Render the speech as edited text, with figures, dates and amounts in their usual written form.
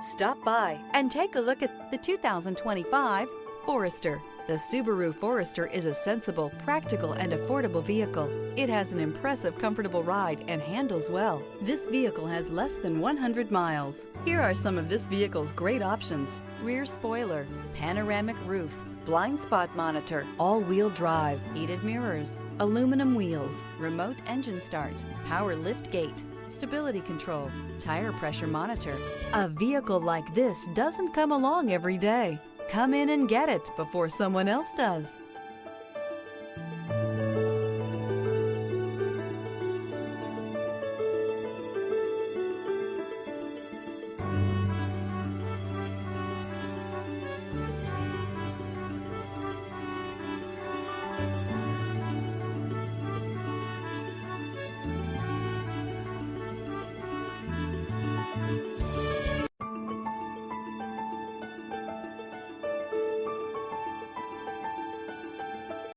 Stop by and take a look at the 2025 Forester. The Subaru Forester is a sensible, practical, and affordable vehicle. It has an impressive, comfortable ride and handles well. This vehicle has less than 100 miles. Here are some of this vehicle's great options: rear spoiler, panoramic roof, blind spot monitor, all-wheel drive, heated mirrors, aluminum wheels, remote engine start, power lift gate, stability control, tire pressure monitor. A vehicle like this doesn't come along every day. Come in and get it before someone else does.